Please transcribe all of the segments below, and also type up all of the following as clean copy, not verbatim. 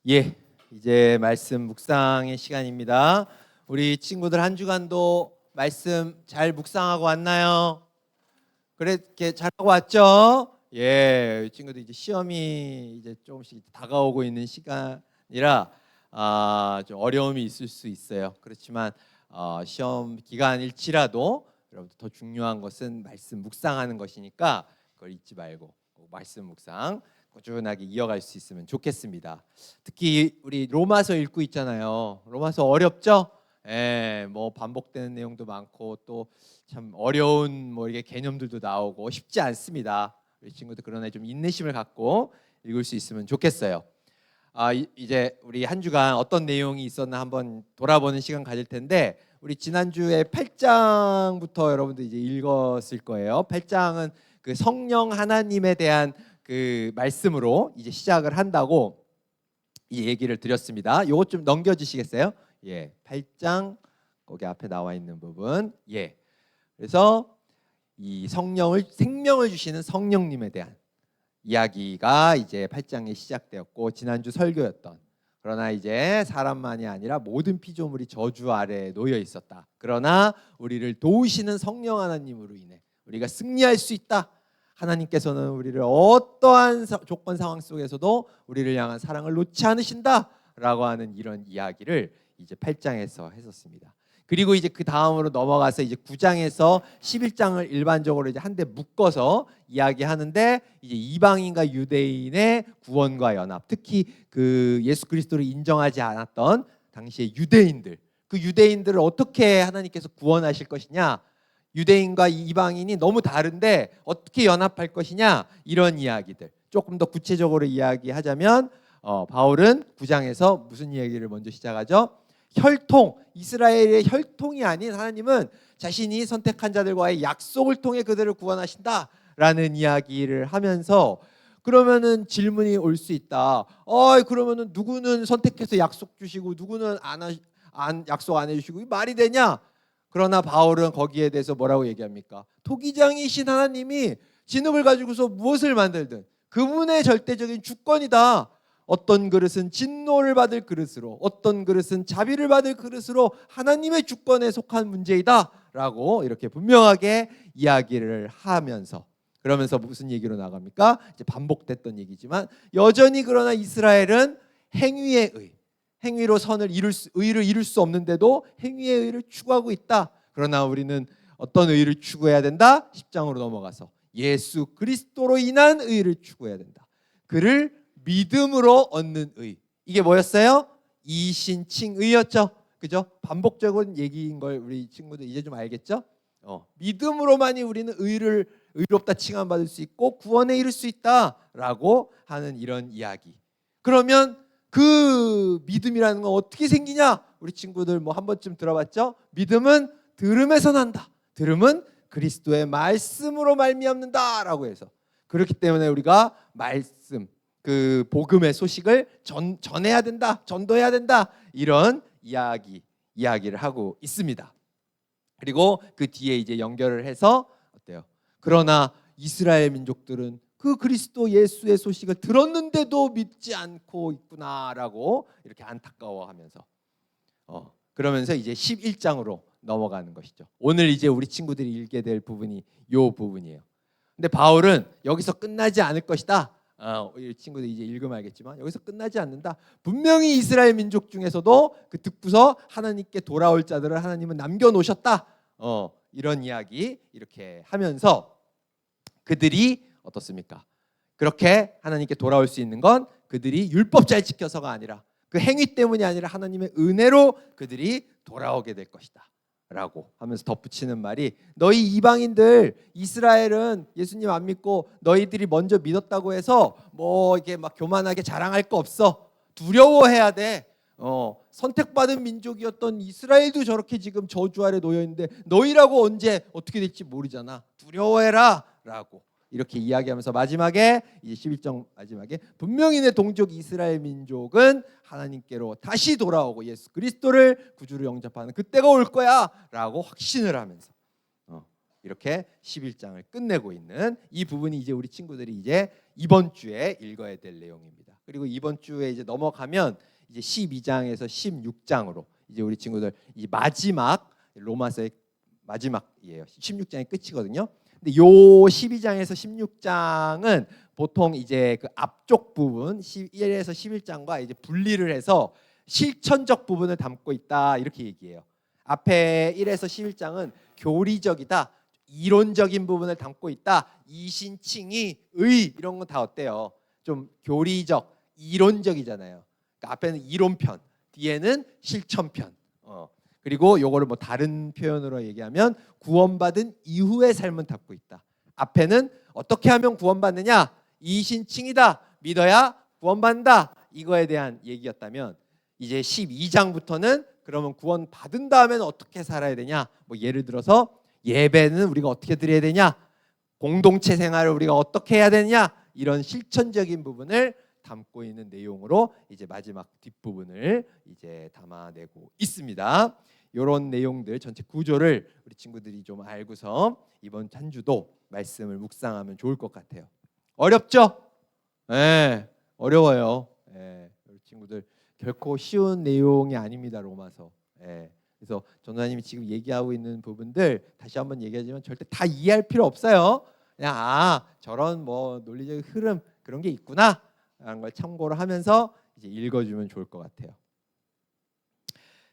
예, 이제 말씀 묵상의 시간입니다. 우리 친구들 한 주간도 말씀 잘 묵상하고 왔나요? 그렇게 잘하고 왔죠? 예, 친구들 이제 시험이 이제 조금씩 다가오고 있는 시간이라 좀 어려움이 있을 수 있어요. 그렇지만 시험 기간일지라도 여러분들 더 중요한 것은 말씀 묵상하는 것이니까 그걸 잊지 말고 꼭 말씀 묵상 꾸준하게 이어갈 수 있으면 좋겠습니다. 특히 우리 로마서 읽고 있잖아요. 로마서 어렵죠? 예, 뭐 반복되는 내용도 많고 또 참 어려운 뭐 이게 개념들도 나오고 쉽지 않습니다. 우리 친구들 그러나 좀 인내심을 갖고 읽을 수 있으면 좋겠어요. 이제 우리 한 주간 어떤 내용이 있었나 한번 돌아보는 시간 가질 텐데 우리 지난주에 8장부터 여러분들 이제 읽었을 거예요. 8장은 그 성령 하나님에 대한 그 말씀으로 이제 시작을 한다고 이 얘기를 드렸습니다. 요것 좀 넘겨 주시겠어요? 예. 8장 거기 앞에 나와 있는 부분. 예. 그래서 이 성령을 생명을 주시는 성령님에 대한 이야기가 이제 8장에 시작되었고 지난주 설교였던 그러나 이제 사람만이 아니라 모든 피조물이 저주 아래에 놓여 있었다. 그러나 우리를 도우시는 성령 하나님으로 인해 우리가 승리할 수 있다. 하나님께서는 우리를 어떠한 조건 상황 속에서도 우리를 향한 사랑을 놓지 않으신다라고 하는 이런 이야기를 이제 8장에서 했었습니다. 그리고 이제 그 다음으로 넘어가서 이제 9장에서 11장을 일반적으로 이제 한데 묶어서 이야기하는데 이제 이방인과 유대인의 구원과 연합, 특히 그 예수 그리스도를 인정하지 않았던 당시의 유대인들, 그 유대인들을 어떻게 하나님께서 구원하실 것이냐, 유대인과 이방인이 너무 다른데 어떻게 연합할 것이냐, 이런 이야기들 조금 더 구체적으로 이야기하자면 바울은 9장에서 무슨 이야기를 먼저 시작하죠? 혈통, 이스라엘의 혈통이 아닌 하나님은 자신이 선택한 자들과의 약속을 통해 그들을 구원하신다라는 이야기를 하면서 그러면은 질문이 올 수 있다. 그러면은 누구는 선택해서 약속 주시고 누구는 약속 안 해주시고 말이 되냐? 그러나 바울은 거기에 대해서 뭐라고 얘기합니까? 토기장이신 하나님이 진흙을 가지고서 무엇을 만들든 그분의 절대적인 주권이다. 어떤 그릇은 진노를 받을 그릇으로, 어떤 그릇은 자비를 받을 그릇으로 하나님의 주권에 속한 문제이다 라고 이렇게 분명하게 이야기를 하면서, 그러면서 무슨 얘기로 나갑니까? 이제 반복됐던 얘기지만 여전히 그러나 이스라엘은 행위의 의, 행위로 의를 이룰 수 없는데도 행위의 의를 추구하고 있다. 그러나 우리는 어떤 의를 추구해야 된다? 10장으로 넘어가서 예수 그리스도로 인한 의를 추구해야 된다. 그를 믿음으로 얻는 의. 이게 뭐였어요? 이신칭의였죠. 그죠? 반복적인 얘기인 걸 우리 친구들 이제 좀 알겠죠? 믿음으로만이 우리는 의롭다 칭함받을 수 있고 구원에 이를 수 있다라고 하는 이런 이야기. 그러면 그 믿음이라는 건 어떻게 생기냐? 우리 친구들 뭐 한 번쯤 들어봤죠? 믿음은 들음에서 난다. 들음은 그리스도의 말씀으로 말미암는다라고 해서, 그렇기 때문에 우리가 말씀, 그 복음의 소식을 전해야 된다, 전도해야 된다, 이런 이야기를 하고 있습니다. 그리고 그 뒤에 이제 연결을 해서 어때요? 그러나 이스라엘 민족들은 그 그리스도 예수의 소식을 들었는데도 믿지 않고 있구나라고 이렇게 안타까워하면서 그러면서 이제 11장으로 넘어가는 것이죠. 오늘 이제 우리 친구들이 읽게 될 부분이 이 부분이에요. 근데 바울은 여기서 끝나지 않을 것이다. 이 친구들 이제 읽으면 알겠지만 여기서 끝나지 않는다. 분명히 이스라엘 민족 중에서도 그 듣고서 하나님께 돌아올 자들을 하나님은 남겨놓으셨다. 이런 이야기 이렇게 하면서 그들이 어떻습니까? 그렇게 하나님께 돌아올 수 있는 건 그들이 율법 잘 지켜서가 아니라 그 행위 때문이 아니라 하나님의 은혜로 그들이 돌아오게 될 것이다 라고 하면서 덧붙이는 말이, 너희 이방인들, 이스라엘은 예수님 안 믿고 너희들이 먼저 믿었다고 해서 뭐 이게 막 교만하게 자랑할 거 없어. 두려워해야 돼. 선택받은 민족이었던 이스라엘도 저렇게 지금 저주 아래 놓여 있는데 너희라고 언제 어떻게 될지 모르잖아. 두려워해라 라고 이렇게 이야기하면서 마지막에 이제 11장 마지막에 분명히 내 동족 이스라엘 민족은 하나님께로 다시 돌아오고 예수 그리스도를 구주로 영접하는 그때가 올 거야 라고 확신을 하면서 이렇게 11장을 끝내고 있는 이 부분이 이제 우리 친구들이 이제 이번 주에 읽어야 될 내용입니다. 그리고 이번 주에 이제 넘어가면 이제 12장에서 16장으로 이제 우리 친구들 이 마지막 로마서의 마지막이에요. 16장이 끝이거든요. 근데 요 12장에서 16장은 보통 이제 그 앞쪽 부분 1에서 11장과 이제 분리를 해서 실천적 부분을 담고 있다 이렇게 얘기해요. 앞에 1에서 11장은 교리적이다, 이론적인 부분을 담고 있다. 이신칭의, 의 이런 건 다 어때요? 좀 교리적, 이론적이잖아요. 그러니까 앞에는 이론편, 뒤에는 실천편. 그리고 요거를 뭐 다른 표현으로 얘기하면 구원받은 이후의 삶은 담고 있다. 앞에는 어떻게 하면 구원받느냐? 이신칭이다. 믿어야 구원받는다. 이거에 대한 얘기였다면 이제 12장부터는 그러면 구원받은 다음에는 어떻게 살아야 되냐? 뭐 예를 들어서 예배는 우리가 어떻게 드려야 되냐? 공동체 생활을 우리가 어떻게 해야 되냐? 이런 실천적인 부분을 담고 있는 내용으로 이제 마지막 뒷부분을 이제 담아내고 있습니다. 이런 내용들 전체 구조를 우리 친구들이 좀 알고서 이번 한 주도 말씀을 묵상하면 좋을 것 같아요. 어렵죠? 네, 어려워요. 네, 우리 친구들 결코 쉬운 내용이 아닙니다. 로마서. 네, 그래서 전도사님이 지금 얘기하고 있는 부분들 다시 한번 얘기하지만 절대 다 이해할 필요 없어요. 그냥 저런 뭐 논리적 흐름 그런 게 있구나 라는 걸 참고를 하면서 이제 읽어주면 좋을 것 같아요.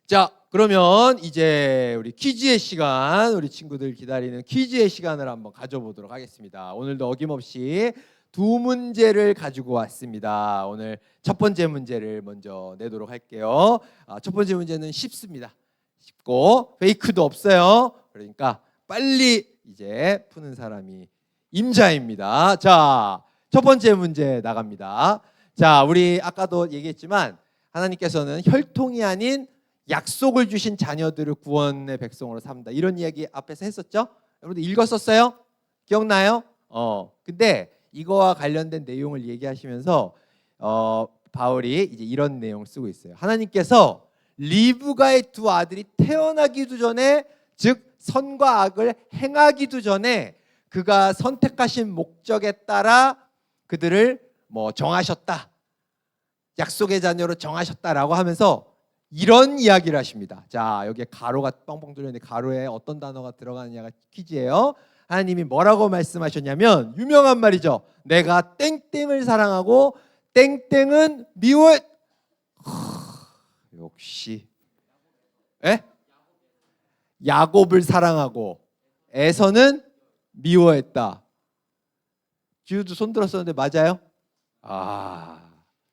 자, 그러면 이제 우리 퀴즈의 시간, 우리 친구들 기다리는 퀴즈의 시간을 한번 가져보도록 하겠습니다. 오늘도 어김없이 두 문제를 가지고 왔습니다. 오늘 첫 번째 문제를 먼저 내도록 할게요. 첫 번째 문제는 쉽습니다. 쉽고 페이크도 없어요. 그러니까 빨리 이제 푸는 사람이 임자입니다. 자, 첫 번째 문제 나갑니다. 자, 우리 아까도 얘기했지만 하나님께서는 혈통이 아닌 약속을 주신 자녀들을 구원의 백성으로 삼다. 이런 이야기 앞에서 했었죠? 여러분들 읽었었어요? 기억나요? 근데 이거와 관련된 내용을 얘기하시면서 바울이 이제 이런 내용을 쓰고 있어요. 하나님께서 리브가의 두 아들이 태어나기도 전에, 즉 선과 악을 행하기도 전에 그가 선택하신 목적에 따라 그들을 뭐 정하셨다. 약속의 자녀로 정하셨다라고 하면서 이런 이야기를 하십니다. 자, 여기에 가로가 뻥뻥 뚫렸는데 가로에 어떤 단어가 들어가느냐가 퀴즈예요. 하나님이 뭐라고 말씀하셨냐면 유명한 말이죠. 내가 땡땡을 사랑하고 땡땡은 미워. 역시 야곱을 사랑하고 에서는 미워했다. 지우도 손 들었었는데 맞아요?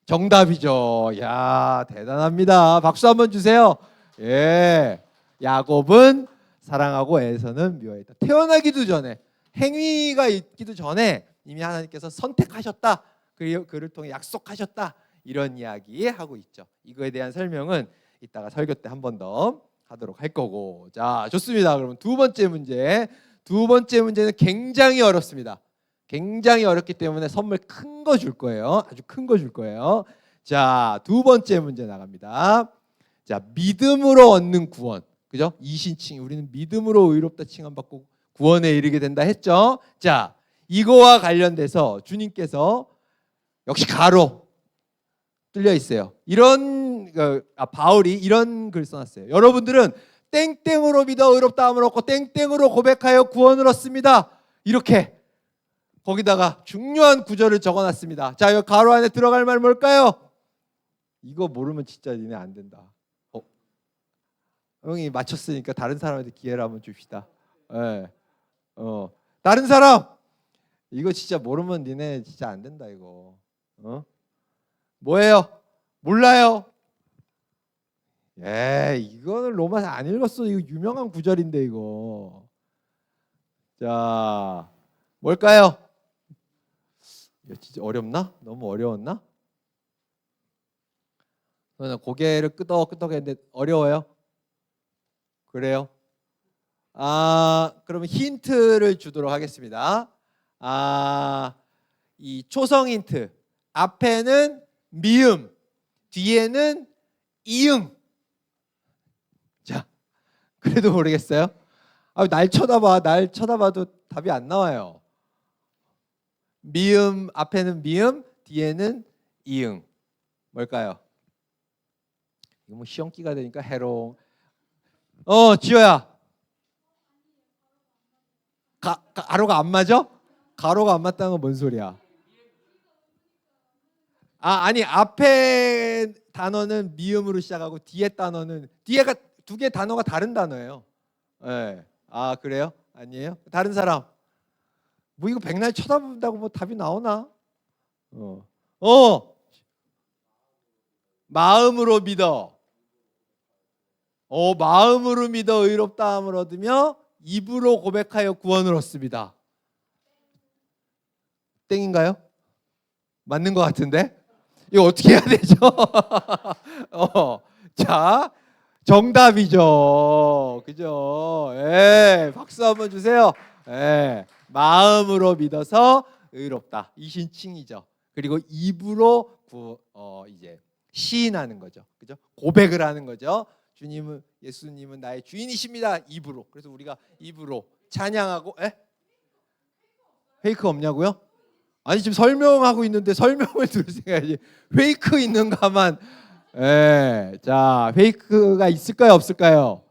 정답이죠. 야, 대단합니다. 박수 한번 주세요. 예, 야곱은 사랑하고 에서는 미워했다. 태어나기도 전에, 행위가 있기도 전에 이미 하나님께서 선택하셨다. 그를 통해 약속하셨다. 이런 이야기 하고 있죠. 이거에 대한 설명은 이따가 설교 때 한 번 더 하도록 할 거고. 자, 좋습니다. 그러면 두 번째 문제. 두 번째 문제는 굉장히 어렵습니다. 굉장히 어렵기 때문에 선물 큰 거 줄 거예요. 아주 큰 거 줄 거예요. 자, 두 번째 문제 나갑니다. 자, 믿음으로 얻는 구원. 그죠? 이신칭, 우리는 믿음으로 의롭다 칭함받고 구원에 이르게 된다 했죠. 자, 이거와 관련돼서 주님께서 역시 가로 뚫려 있어요. 바울이 이런 글 써놨어요. 여러분들은 땡땡으로 믿어 의롭다함을 얻고 땡땡으로 고백하여 구원을 얻습니다. 이렇게 거기다가 중요한 구절을 적어놨습니다. 자, 이 가로 안에 들어갈 말 뭘까요? 이거 모르면 진짜 니네 안 된다. 형이 맞췄으니까 다른 사람한테 기회를 한번 줍시다. 네. 다른 사람 이거 진짜 모르면 니네 진짜 안 된다 이거. 뭐예요? 몰라요? 이거는 로마서 안 읽었어. 이거 유명한 구절인데 이거. 자, 뭘까요? 이거 진짜 어렵나? 너무 어려웠나? 저는 고개를 끄덕끄덕했는데 어려워요? 그래요? 그러면 힌트를 주도록 하겠습니다. 이 초성 힌트. 앞에는 미음, 뒤에는 이응. 자, 그래도 모르겠어요? 날 쳐다봐. 날 쳐다봐도 답이 안 나와요. 미음, 앞에는 미음, 뒤에는 이응. 뭘까요? 이거 뭐 시험기가 되니까 해롱. 지호야. 가로가 안 맞아? 가로가 안 맞다는 건 뭔 소리야? 아니 앞에 단어는 미음으로 시작하고 뒤에 단어는 뒤에가 두 개 단어가 다른 단어예요. 네. 아 그래요? 아니에요? 다른 사람. 뭐 이거 백날 쳐다본다고 뭐 답이 나오나? 마음으로 믿어. 마음으로 믿어 의롭다함을 얻으며 입으로 고백하여 구원을 얻습니다. 땡인가요? 맞는 것 같은데? 이거 어떻게 해야 되죠? 자, 정답이죠. 그죠? 박수 한번 주세요. 마음으로 믿어서 의롭다. 이 신칭이죠. 그리고 입으로 이제 시인하는 거죠. 그죠? 고백을 하는 거죠. 주님은 예수님은 나의 주인이십니다. 입으로. 그래서 우리가 입으로 찬양하고 페이크 없냐고요? 아니 지금 설명하고 있는데 설명을 들으셔야지. 페이크 있는가만. 자, 페이크가 있을까요, 없을까요?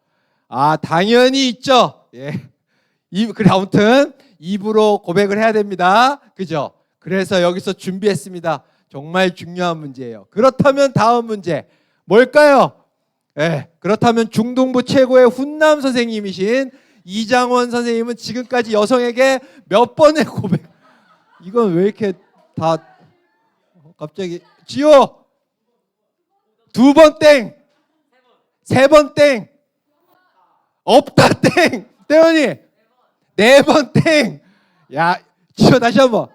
당연히 있죠. 그래 아무튼 입으로 고백을 해야 됩니다. 그죠? 그래서 여기서 준비했습니다. 정말 중요한 문제예요. 그렇다면 다음 문제 뭘까요? 그렇다면 중동부 최고의 훈남 선생님이신 이장원 선생님은 지금까지 여성에게 몇 번의 고백? 이건 왜 이렇게 다 갑자기 지호 2번 땡, 3번 땡, 없다 땡, 태연이 4번 땡. 야 지호 다시 한번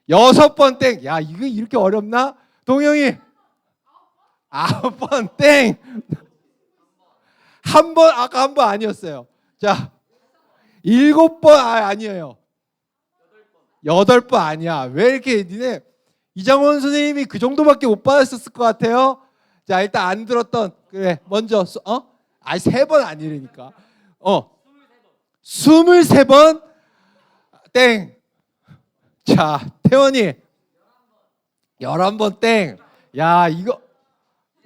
6번 땡. 야 이거 이렇게 어렵나? 동영이 9번 땡. 한 번 아까 한 번 아니었어요. 자 7번 아니에요. 8번 아니야. 왜 이렇게 니네 이장원 선생님이 그 정도밖에 못 받았었을 것 같아요. 자 일단 안 들었던 그래 먼저 3번 아니라니까. 23번 땡. 자 태원이 11번 땡. 야 이거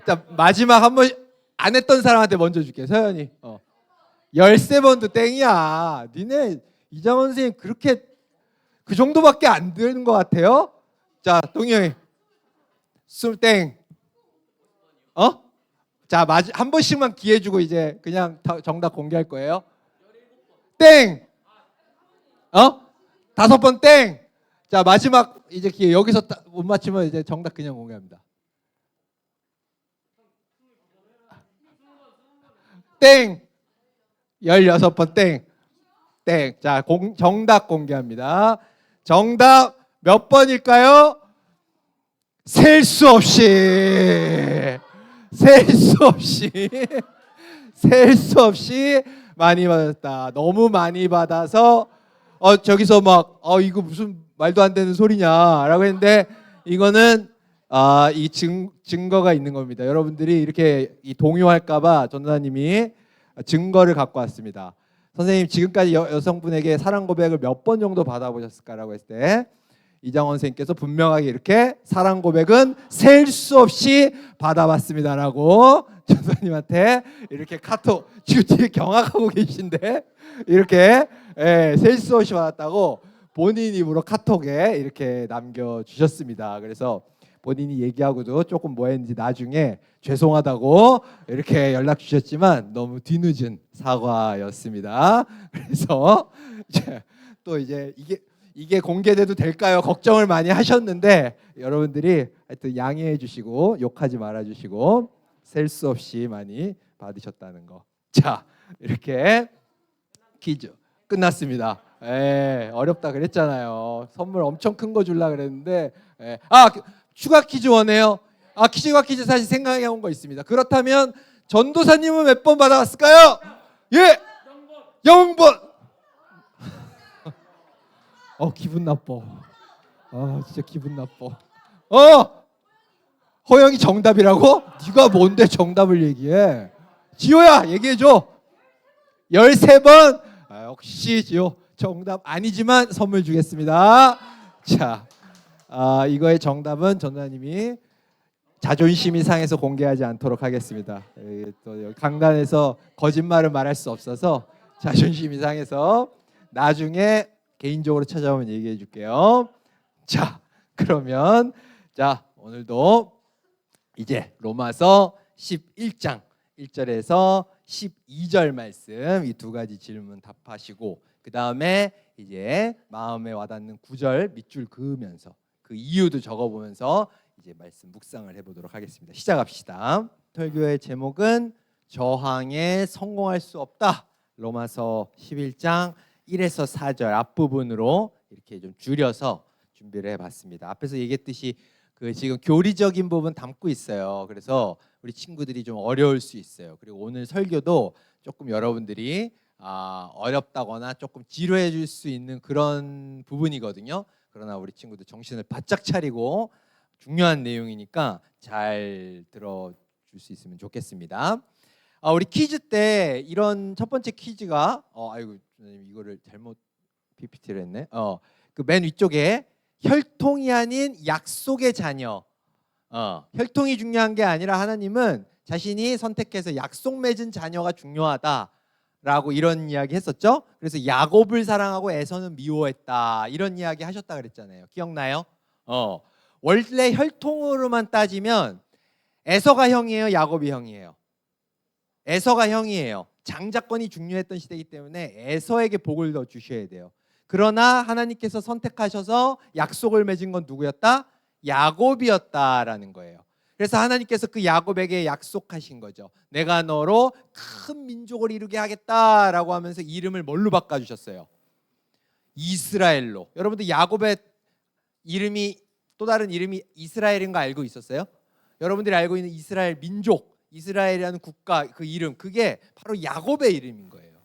자 마지막 한 번 안 했던 사람한테 먼저 줄게. 서연이 13번도 땡이야. 니네 이장원 선생님 그렇게 그 정도밖에 안 되는 것 같아요. 자 동영이 20땡. 자 한 번씩만 기회 주고 이제 그냥 정답 공개할 거예요. 땡. 5번 땡. 자 마지막 이제 기회. 여기서 못 맞추면 이제 정답 그냥 공개합니다. 땡. 16번 땡. 땡. 자 정답 공개합니다. 정답 몇 번일까요? 셀 수 없이 많이 받았다. 너무 많이 받아서 저기서 막 이거 무슨 말도 안 되는 소리냐라고 했는데 이거는 이 증거가 있는 겁니다. 여러분들이 이렇게 동요할까봐 전도사님이 증거를 갖고 왔습니다. 선생님 지금까지 여성분에게 사랑 고백을 몇 번 정도 받아보셨을까라고 했을 때 이장원 선생님께서 분명하게 이렇게 사랑 고백은 셀 수 없이 받아봤습니다라고 전도사님한테 이렇게 카톡 지금 뒤에 경악하고 계신데 이렇게 셀 수 없이 받았다고 본인 입으로 카톡에 이렇게 남겨주셨습니다. 그래서 본인이 얘기하고도 조금 뭐 했는지 나중에 죄송하다고 이렇게 연락 주셨지만 너무 뒤늦은 사과였습니다. 그래서 또 이제 이게 공개돼도 될까요? 걱정을 많이 하셨는데 여러분들이 하여튼 양해해 주시고 욕하지 말아 주시고 셀 수 없이 많이 받으셨다는 거. 자 이렇게 퀴즈 끝났습니다. 어렵다 그랬잖아요. 선물 엄청 큰 거 줄라 그랬는데 추가 퀴즈 원해요. 추가 퀴즈 사실 생각해 온 거 있습니다. 그렇다면 전도사님은 몇 번 받아왔을까요? 0번. 기분 나빠. 진짜 기분 나빠. 허영이 정답이라고? 네가 뭔데 정답을 얘기해? 지호야 얘기해줘. 13번. 역시 지호 정답 아니지만 선물 주겠습니다. 자, 이거의 정답은 전도사님이 자존심이 상해서 공개하지 않도록 하겠습니다. 또 강단에서 거짓말을 말할 수 없어서 자존심이 상해서 나중에 개인적으로 찾아오면 얘기해 줄게요. 자, 그러면 오늘도 이제 로마서 11장 1절에서 12절 말씀 이 두 가지 질문 답하시고 그 다음에 이제 마음에 와닿는 9절 밑줄 그으면서 그 이유도 적어보면서 이제 말씀 묵상을 해보도록 하겠습니다. 시작합시다. 설교의 제목은 저항에 성공할 수 없다. 로마서 11장 1에서 4절 앞부분으로 이렇게 좀 줄여서 준비를 해봤습니다. 앞에서 얘기했듯이 지금 교리적인 부분 담고 있어요. 그래서 우리 친구들이 좀 어려울 수 있어요. 그리고 오늘 설교도 조금 여러분들이 어렵다거나 조금 지루해 줄 수 있는 그런 부분이거든요. 그러나 우리 친구들 정신을 바짝 차리고 중요한 내용이니까 잘 들어줄 수 있으면 좋겠습니다. 우리 퀴즈 때 이런 첫 번째 퀴즈가 아이고 이거를 잘못 PPT를 했네. 그 맨 위쪽에 혈통이 아닌 약속의 자녀. 혈통이 중요한 게 아니라 하나님은 자신이 선택해서 약속 맺은 자녀가 중요하다라고 이런 이야기 했었죠. 그래서 야곱을 사랑하고 에서는 미워했다 이런 이야기 하셨다 그랬잖아요. 기억나요? 원래 혈통으로만 따지면 에서가 형이에요, 야곱이 형이에요? 에서가 형이에요. 장자권이 중요했던 시대이기 때문에 에서에게 복을 더 주셔야 돼요. 그러나 하나님께서 선택하셔서 약속을 맺은 건 누구였다? 야곱이었다라는 거예요. 그래서 하나님께서 그 야곱에게 약속하신 거죠. 내가 너로 큰 민족을 이루게 하겠다라고 하면서 이름을 뭘로 바꿔주셨어요? 이스라엘로. 여러분들 야곱의 이름이 또 다른 이름이 이스라엘인 거 알고 있었어요? 여러분들이 알고 있는 이스라엘 민족, 이스라엘이라는 국가 그 이름 그게 바로 야곱의 이름인 거예요.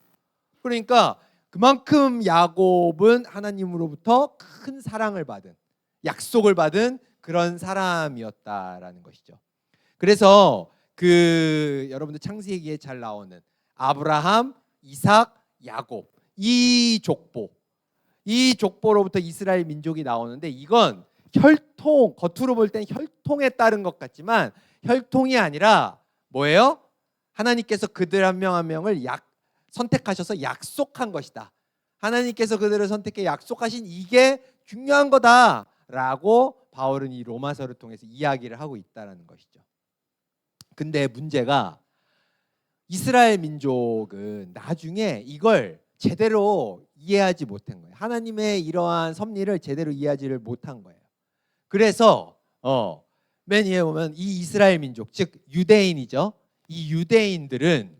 그러니까 그만큼 야곱은 하나님으로부터 큰 사랑을 받은 약속을 받은 그런 사람이었다라는 것이죠. 그래서 여러분들 창세기에 잘 나오는 아브라함, 이삭, 야곱 이 족보로부터 이스라엘 민족이 나오는데 이건 혈통 겉으로 볼 땐 혈통에 따른 것 같지만 혈통이 아니라 뭐예요? 하나님께서 그들 한 명 한 명을 선택하셔서 약속한 것이다. 하나님께서 그들을 선택해 약속하신 이게 중요한 거다라고 바울은 이 로마서를 통해서 이야기를 하고 있다는 것이죠. 근데 문제가 이스라엘 민족은 나중에 이걸 제대로 이해하지 못한 거예요. 하나님의 이러한 섭리를 제대로 이해하지를 못한 거예요. 그래서 맨 위에 보면 이 이스라엘 민족 즉 유대인이죠. 이 유대인들은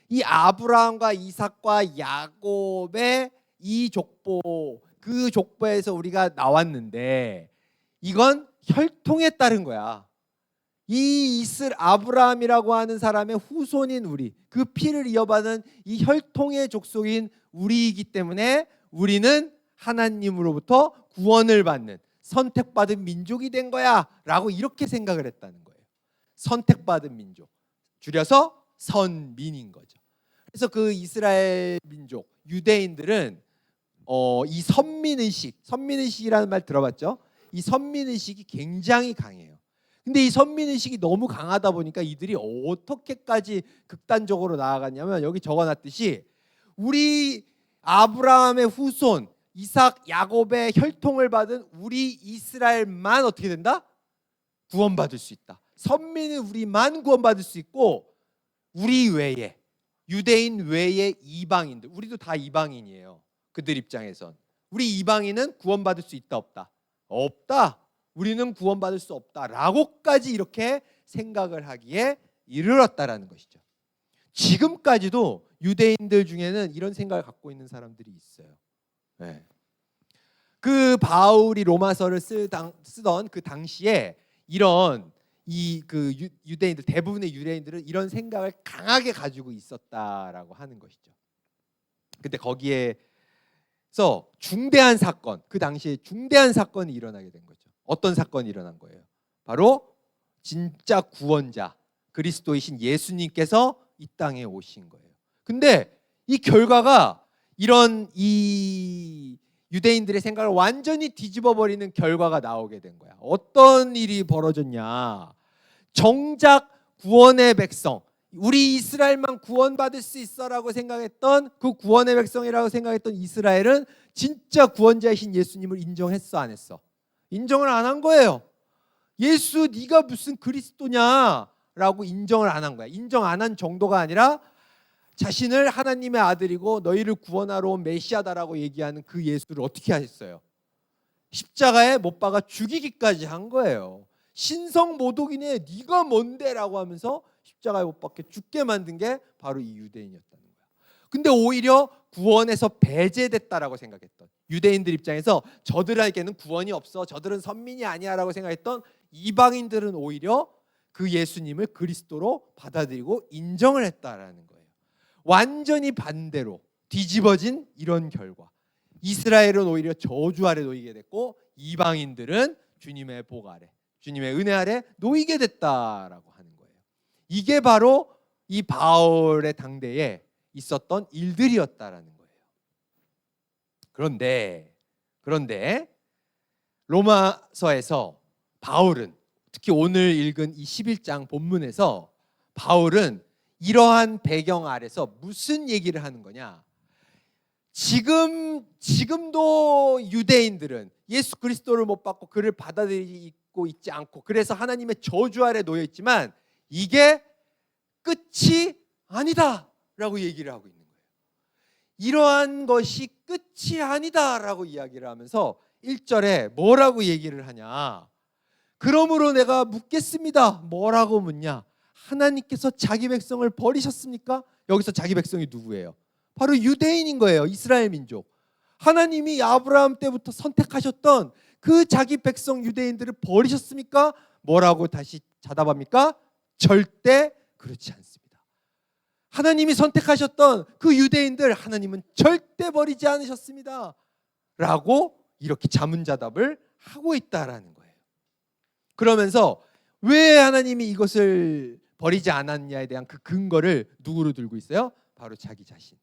이 아브라함과 이삭과 야곱의 이 족보 그 족보에서 우리가 나왔는데 이건 혈통에 따른 거야. 이 아브라함이라고 하는 사람의 후손인 우리 그 피를 이어받은 이 혈통의 족속인 우리이기 때문에 우리는 하나님으로부터 구원을 받는 선택받은 민족이 된 거야 라고 이렇게 생각을 했다는 거예요. 선택받은 민족 줄여서 선민인 거죠. 그래서 그 이스라엘 민족 유대인들은 이 선민의식이라는 말 들어봤죠? 이 선민의식이 굉장히 강해요. 근데 이 선민의식이 너무 강하다 보니까 이들이 어떻게까지 극단적으로 나아갔냐면 여기 적어놨듯이 우리 아브라함의 후손 이삭 야곱의 혈통을 받은 우리 이스라엘만 어떻게 된다? 구원받을 수 있다. 선민은 우리만 구원받을 수 있고 우리 외에 유대인 외에 이방인들 우리도 다 이방인이에요. 그들 입장에선 우리 이방인은 구원받을 수 있다 없다? 없다. 우리는 구원받을 수 없다라고까지 이렇게 생각을 하기에 이르렀다라는 것이죠. 지금까지도 유대인들 중에는 이런 생각을 갖고 있는 사람들이 있어요. 네. 그 바울이 로마서를 쓰던 그 당시에 이런 유대인들 대부분의 유대인들은 이런 생각을 강하게 가지고 있었다라고 하는 것이죠. 근데 거기에서 중대한 사건, 그 당시에 중대한 사건이 일어나게 된 거죠. 어떤 사건이 일어난 거예요? 바로 진짜 구원자 그리스도이신 예수님께서 이 땅에 오신 거예요. 근데 이 결과가 이 유대인들의 생각을 완전히 뒤집어 버리는 결과가 나오게 된 거야. 어떤 일이 벌어졌냐? 정작 구원의 백성, 우리 이스라엘만 구원받을 수 있어라고 생각했던 그 구원의 백성이라고 생각했던 이스라엘은 진짜 구원자이신 예수님을 인정했어, 안 했어? 인정을 안 한 거예요. 예수 네가 무슨 그리스도냐라고 인정을 안 한 거야. 인정 안 한 정도가 아니라 자신을 하나님의 아들이고 너희를 구원하러 온 메시아다라고 얘기하는 그 예수를 어떻게 하셨어요? 십자가에 못 박아 죽이기까지 한 거예요. 신성모독이네, 네가 뭔데라고 하면서 십자가에 못 박게 죽게 만든 게 바로 이 유대인이었다는 거야. 근데 오히려 구원에서 배제됐다라고 생각했던, 유대인들 입장에서 저들에게는 구원이 없어, 저들은 선민이 아니야라고 생각했던 이방인들은 오히려 그 예수님을 그리스도로 받아들이고 인정을 했다라는 거예요. 완전히 반대로 뒤집어진 이런 결과, 이스라엘은 오히려 저주 아래 놓이게 됐고 이방인들은 주님의 복 아래, 주님의 은혜 아래 놓이게 됐다라고 하는 거예요. 이게 바로 이 바울의 당대에 있었던 일들이었다라는 거예요. 그런데 로마서에서 바울은, 특히 오늘 읽은 이 11장 본문에서 바울은 이러한 배경 아래서 무슨 얘기를 하는 거냐? 지금도 유대인들은 예수 그리스도를 못 받고 그를 받아들이고 있지 않고, 그래서 하나님의 저주 아래 놓여 있지만 이게 끝이 아니다라고 얘기를 하고 있는 거예요. 이러한 것이 끝이 아니다라고 이야기를 하면서 1절에 뭐라고 얘기를 하냐? 그러므로 내가 묻겠습니다. 뭐라고 묻냐? 하나님께서 자기 백성을 버리셨습니까? 여기서 자기 백성이 누구예요? 바로 유대인인 거예요. 이스라엘 민족. 하나님이 아브라함 때부터 선택하셨던 그 자기 백성 유대인들을 버리셨습니까? 뭐라고 다시 자답합니까? 절대 그렇지 않습니다. 하나님이 선택하셨던 그 유대인들 하나님은 절대 버리지 않으셨습니다. 라고 이렇게 자문자답을 하고 있다라는 거예요. 그러면서 왜 하나님이 이것을 버리지 않았냐에 대한 그 근거를 누구로 들고 있어요? 바로 자기 자신,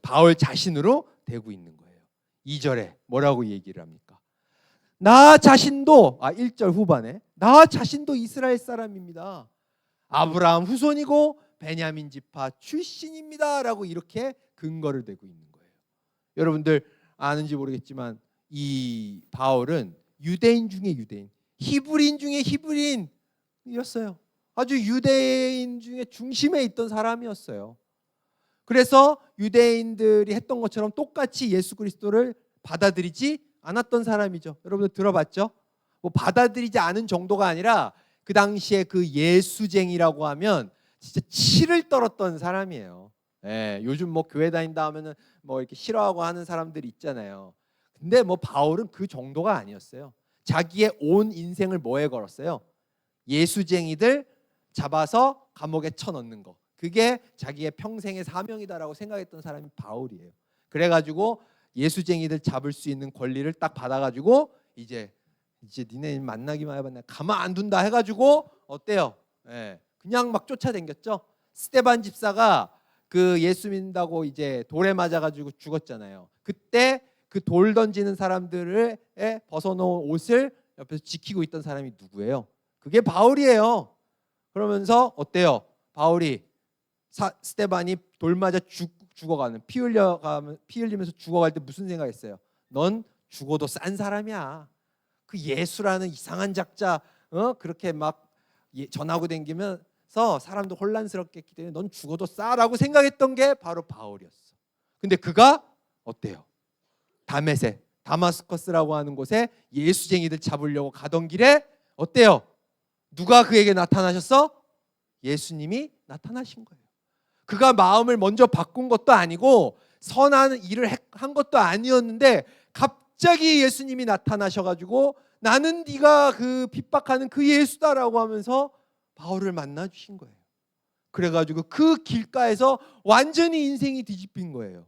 바울 자신으로 대고 있는 거예요. 2절에 뭐라고 얘기를 합니까? 나 자신도, 1절 후반에 나 자신도 이스라엘 사람입니다. 아브라함 후손이고 베냐민 지파 출신입니다. 라고 이렇게 근거를 대고 있는 거예요. 여러분들 아는지 모르겠지만 이 바울은 유대인 중에 유대인, 히브리인 중에 히브리인이었어요. 아주 유대인 중에 중심에 있던 사람이었어요. 그래서 유대인들이 했던 것처럼 똑같이 예수 그리스도를 받아들이지 않았던 사람이죠. 여러분들 들어봤죠? 뭐 받아들이지 않은 정도가 아니라 그 당시에 그 예수쟁이라고 하면 진짜 치를 떨었던 사람이에요. 예, 요즘 뭐 교회 다닌다 하면은 뭐 이렇게 싫어하고 하는 사람들이 있잖아요. 근데 뭐 바울은 그 정도가 아니었어요. 자기의 온 인생을 뭐에 걸었어요? 예수쟁이들 잡아서 감옥에 쳐넣는 거. 그게 자기의 평생의 사명이다라고 생각했던 사람이 바울이에요. 그래가지고 예수쟁이들 잡을 수 있는 권리를 딱 받아가지고 이제 니네 만나기만 해봐, 내가 가만 안 둔다 해가지고 어때요? 예, 그냥 막 쫓아다녔죠. 스데반 집사가 그 예수 믿는다고 이제 돌에 맞아가지고 죽었잖아요. 그때 그 돌 던지는 사람들을 벗어놓은 옷을 옆에서 지키고 있던 사람이 누구예요? 그게 바울이에요. 그러면서 어때요? 바울이 스데반이 돌 맞아 죽어가는, 피 흘리면서 죽어갈 때 무슨 생각했어요? 넌 죽어도 싼 사람이야. 그 예수라는 이상한 작자 그렇게 막 전하고 다니면서 사람도 혼란스럽게 했기 때문에 넌 죽어도 싸라고 생각했던 게 바로 바울이었어. 근데 그가 어때요? 다마스커스라고 하는 곳에 예수쟁이들 잡으려고 가던 길에 어때요? 누가 그에게 나타나셨어? 예수님이 나타나신 거예요. 그가 마음을 먼저 바꾼 것도 아니고 선한 일을 한 것도 아니었는데 갑자기 예수님이 나타나셔가지고 나는 네가 그 핍박하는 그 예수다라고 하면서 바울을 만나 주신 거예요. 그래가지고 그 길가에서 완전히 인생이 뒤집힌 거예요.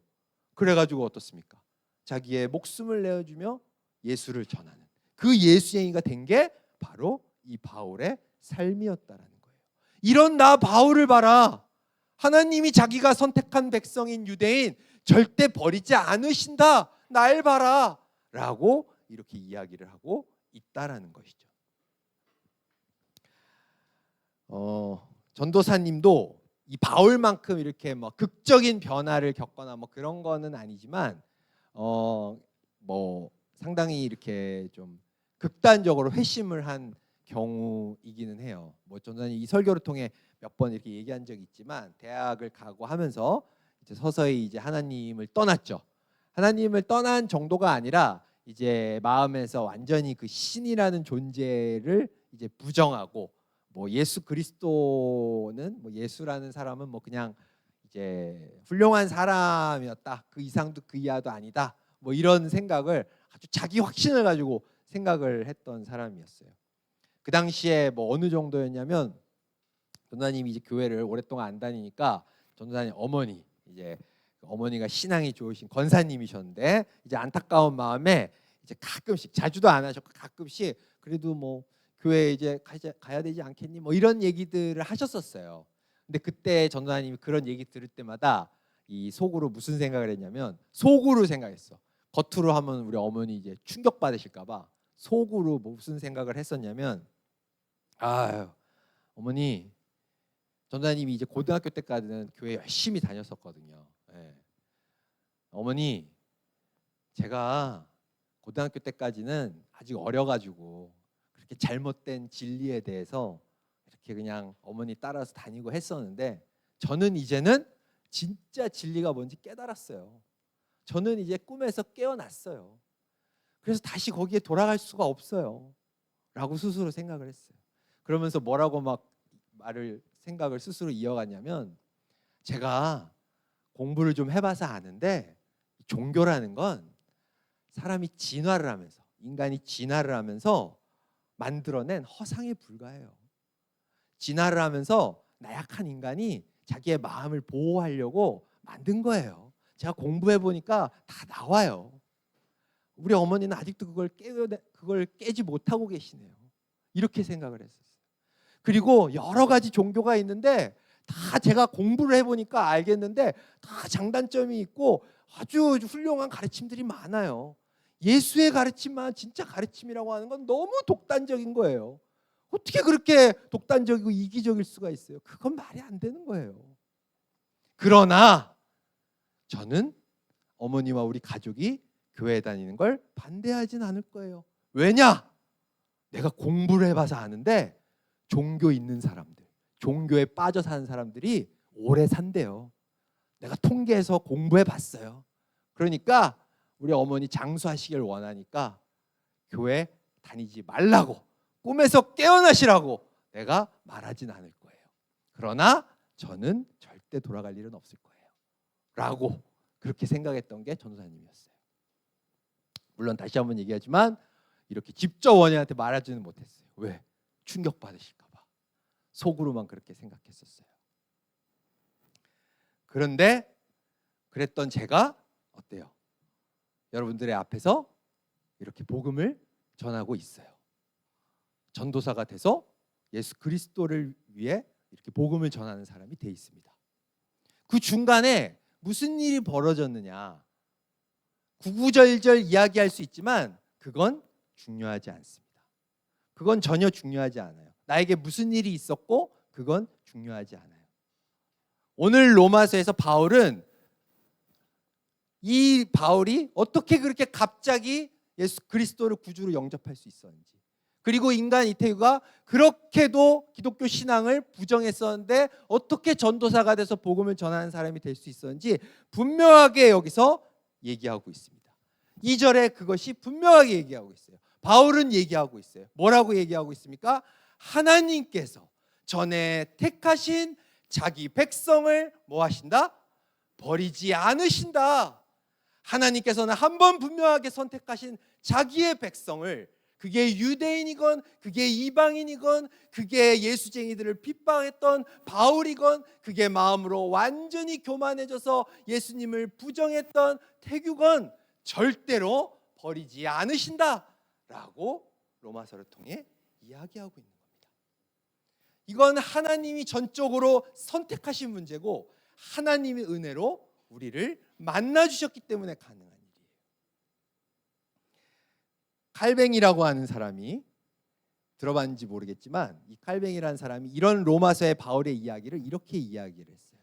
그래가지고 어떻습니까? 자기의 목숨을 내어주며 예수를 전하는 그 예수쟁이가 된 게 바로 이 바울의 삶이었다라는 거예요. 이런 나 바울을 봐라. 하나님이 자기가 선택한 백성인 유대인 절대 버리지 않으신다. 날 봐라. 라고 이렇게 이야기를 하고 있다라는 것이죠. 전도사님도 이 바울만큼 이렇게 뭐 극적인 변화를 겪거나 뭐 그런 거는 아니지만 뭐 상당히 이렇게 좀 극단적으로 회심을 한 경우이기는 해요. 뭐 전도사님 이 설교를 통해 몇 번 이렇게 얘기한 적이 있지만 대학을 가고 하면서 이제 서서히 이제 하나님을 떠났죠. 하나님을 떠난 정도가 아니라 이제 마음에서 완전히 그 신이라는 존재를 이제 부정하고 뭐 예수 그리스도는 뭐 예수라는 사람은 뭐 그냥 이제 훌륭한 사람이었다. 그 이상도 그 이하도 아니다. 뭐 이런 생각을 아주 자기 확신을 가지고 생각을 했던 사람이었어요. 그 당시에 뭐 어느 정도였냐면 전도사님이 이제 교회를 오랫동안 안 다니니까 전도사님 어머니 이제 어머니가 신앙이 좋으신 권사님이셨는데 이제 안타까운 마음에 이제 가끔씩 자주도 안 하셨고 가끔씩 그래도 뭐 교회 이제 가야 되지 않겠니 뭐 이런 얘기들을 하셨었어요. 근데 그때 전도사님이 그런 얘기 들을 때마다 이 속으로 무슨 생각을 했냐면 속으로 생각했어. 겉으로 하면 우리 어머니 이제 충격 받으실까봐 속으로 무슨 생각을 했었냐면 아유 어머니 전도사님이 이제 고등학교 때까지는 교회 열심히 다녔었거든요. 예. 어머니 제가 고등학교 때까지는 아직 어려가지고 그렇게 잘못된 진리에 대해서 이렇게 그냥 어머니 따라서 다니고 했었는데 저는 이제는 진짜 진리가 뭔지 깨달았어요. 저는 이제 꿈에서 깨어났어요. 그래서 다시 거기에 돌아갈 수가 없어요. 라고 스스로 생각을 했어요. 그러면서 뭐라고 막 생각을 스스로 이어갔냐면 제가 공부를 좀 해봐서 아는데 종교라는 건 사람이 진화를 하면서 인간이 진화를 하면서 만들어낸 허상에 불과해요. 진화를 하면서 나약한 인간이 자기의 마음을 보호하려고 만든 거예요. 제가 공부해 보니까 다 나와요. 우리 어머니는 아직도 그걸 깨지 못하고 계시네요. 이렇게 생각을 했었어요. 그리고 여러 가지 종교가 있는데 다 제가 공부를 해보니까 알겠는데 다 장단점이 있고 아주 훌륭한 가르침들이 많아요. 예수의 가르침만 진짜 가르침이라고 하는 건 너무 독단적인 거예요. 어떻게 그렇게 독단적이고 이기적일 수가 있어요? 그건 말이 안 되는 거예요. 그러나 저는 어머니와 우리 가족이 교회 다니는 걸 반대하진 않을 거예요. 왜냐? 내가 공부를 해봐서 아는데 종교 있는 사람들, 종교에 빠져 사는 사람들이 오래 산대요. 내가 통계에서 공부해 봤어요. 그러니까 우리 어머니 장수하시길 원하니까 교회 다니지 말라고 꿈에서 깨어나시라고 내가 말하진 않을 거예요. 그러나 저는 절대 돌아갈 일은 없을 거예요. 라고 그렇게 생각했던 게 전도사님이었어요. 물론 다시 한번 얘기하지만 이렇게 직접 원희한테 말하지는 못했어요. 왜? 충격받으실까 봐. 속으로만 그렇게 생각했었어요. 그런데 그랬던 제가 어때요? 여러분들의 앞에서 이렇게 복음을 전하고 있어요. 전도사가 돼서 예수 그리스도를 위해 이렇게 복음을 전하는 사람이 돼 있습니다. 그 중간에 무슨 일이 벌어졌느냐 구구절절 이야기할 수 있지만 그건 중요하지 않습니다. 그건 전혀 중요하지 않아요. 나에게 무슨 일이 있었고 그건 중요하지 않아요. 오늘 로마서에서 바울은 이 바울이 어떻게 그렇게 갑자기 예수 그리스도를 구주로 영접할 수 있었는지, 그리고 인간 이태규가 그렇게도 기독교 신앙을 부정했었는데 어떻게 전도사가 돼서 복음을 전하는 사람이 될 수 있었는지 분명하게 여기서 얘기하고 있습니다. 2절에 그것이 분명하게 얘기하고 있어요. 바울은 얘기하고 있어요. 뭐라고 얘기하고 있습니까? 하나님께서 전에 택하신 자기 백성을 뭐 하신다? 버리지 않으신다. 하나님께서는 한 번 분명하게 선택하신 자기의 백성을, 그게 유대인이건 그게 이방인이건 그게 예수쟁이들을 핍박했던 바울이건 그게 마음으로 완전히 교만해져서 예수님을 부정했던 태규건 절대로 버리지 않으신다라고 로마서를 통해 이야기하고 있는 겁니다. 이건 하나님이 전적으로 선택하신 문제고 하나님의 은혜로 우리를 만나주셨기 때문에 가능한 일이에요. 칼뱅이라고 하는 사람이 들어봤는지 모르겠지만 이 칼뱅이라는 사람이 이런 로마서의 바울의 이야기를 이렇게 이야기를 했어요.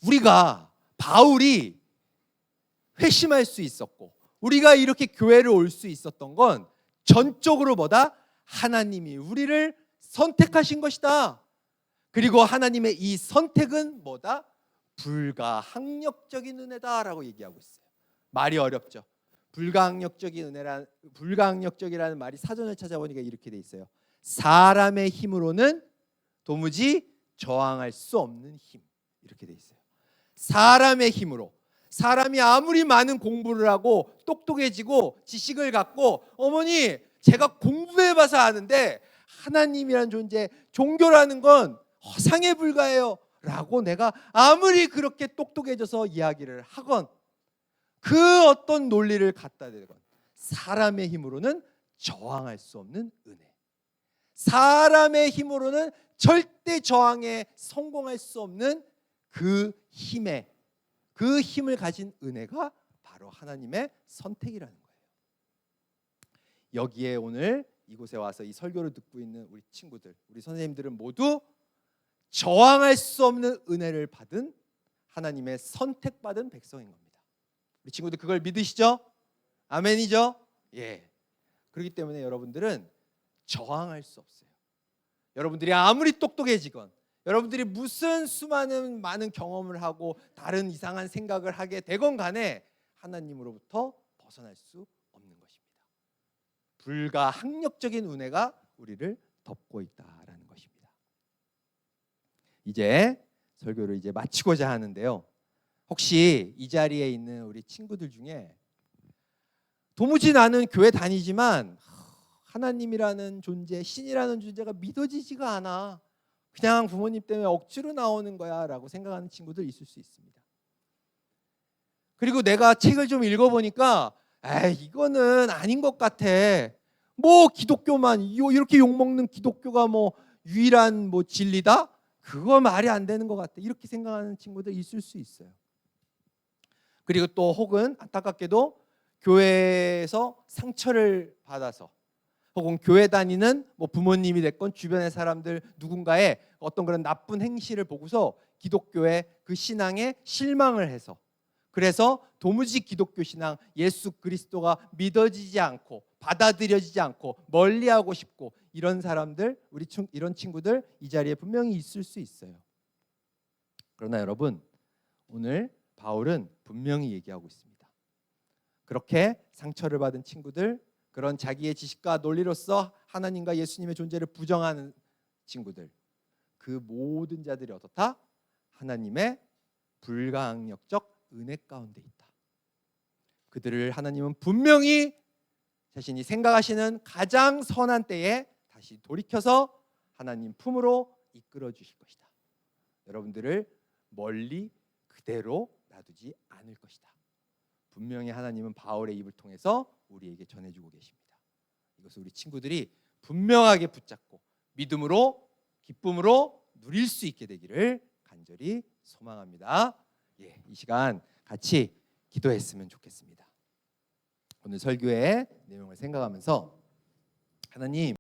우리가 바울이 회심할 수 있었고 우리가 이렇게 교회를 올 수 있었던 건 전적으로 뭐다? 하나님이 우리를 선택하신 것이다. 그리고 하나님의 이 선택은 뭐다? 불가항력적인 은혜다라고 얘기하고 있어요. 말이 어렵죠. 불가항력적이라는 말이 사전을 찾아보니까 이렇게 돼 있어요. 사람의 힘으로는 도무지 저항할 수 없는 힘. 이렇게 돼 있어요. 사람의 힘으로. 사람이 아무리 많은 공부를 하고 똑똑해지고 지식을 갖고 어머니 제가 공부해봐서 아는데 하나님이란 존재, 종교라는 건 허상에 불과해요 라고 내가 아무리 그렇게 똑똑해져서 이야기를 하건 그 어떤 논리를 갖다 대건 사람의 힘으로는 저항할 수 없는 은혜, 사람의 힘으로는 절대 저항에 성공할 수 없는 그 힘을 가진 은혜가 바로 하나님의 선택이라는 거예요. 여기에 오늘 이곳에 와서 이 설교를 듣고 있는 우리 친구들, 우리 선생님들은 모두 저항할 수 없는 은혜를 받은 하나님의 선택받은 백성인 겁니다. 우리 친구들 그걸 믿으시죠? 아멘이죠? 예. 그렇기 때문에 여러분들은 저항할 수 없어요. 여러분들이 아무리 똑똑해지건 여러분들이 무슨 많은 경험을 하고 다른 이상한 생각을 하게 되건 간에 하나님으로부터 벗어날 수 없는 것입니다. 불가항력적인 은혜가 우리를 덮고 있다라는 것입니다. 이제 설교를 이제 마치고자 하는데요. 혹시 이 자리에 있는 우리 친구들 중에 도무지 나는 교회 다니지만 하나님이라는 존재, 신이라는 존재가 믿어지지가 않아. 그냥 부모님 때문에 억지로 나오는 거야 라고 생각하는 친구들 있을 수 있습니다. 그리고 내가 책을 좀 읽어보니까 이거는 아닌 것 같아. 뭐 기독교만 이렇게 욕먹는 기독교가 뭐 유일한 뭐 진리다? 그거 말이 안 되는 것 같아. 이렇게 생각하는 친구들 있을 수 있어요. 그리고 또 혹은 안타깝게도 교회에서 상처를 받아서 혹은 교회 다니는 뭐 부모님이 됐건 주변의 사람들 누군가의 어떤 그런 나쁜 행실을 보고서 기독교의 그 신앙에 실망을 해서 그래서 도무지 기독교 신앙 예수 그리스도가 믿어지지 않고 받아들여지지 않고 멀리하고 싶고 이런 사람들 이런 친구들 이 자리에 분명히 있을 수 있어요. 그러나 여러분 오늘 바울은 분명히 얘기하고 있습니다. 그렇게 상처를 받은 친구들 그런 자기의 지식과 논리로서 하나님과 예수님의 존재를 부정하는 친구들 그 모든 자들이 어떻다? 하나님의 불가항력적 은혜 가운데 있다. 그들을 하나님은 분명히 자신이 생각하시는 가장 선한 때에 다시 돌이켜서 하나님 품으로 이끌어 주실 것이다. 여러분들을 멀리 그대로 놔두지 않을 것이다. 분명히 하나님은 바울의 입을 통해서 우리에게 전해주고 계십니다. 이것을 우리 친구들이 분명하게 붙잡고 믿음으로 기쁨으로 누릴 수 있게 되기를 간절히 소망합니다. 이 시간 같이 기도했으면 좋겠습니다. 오늘 설교의 내용을 생각하면서 하나님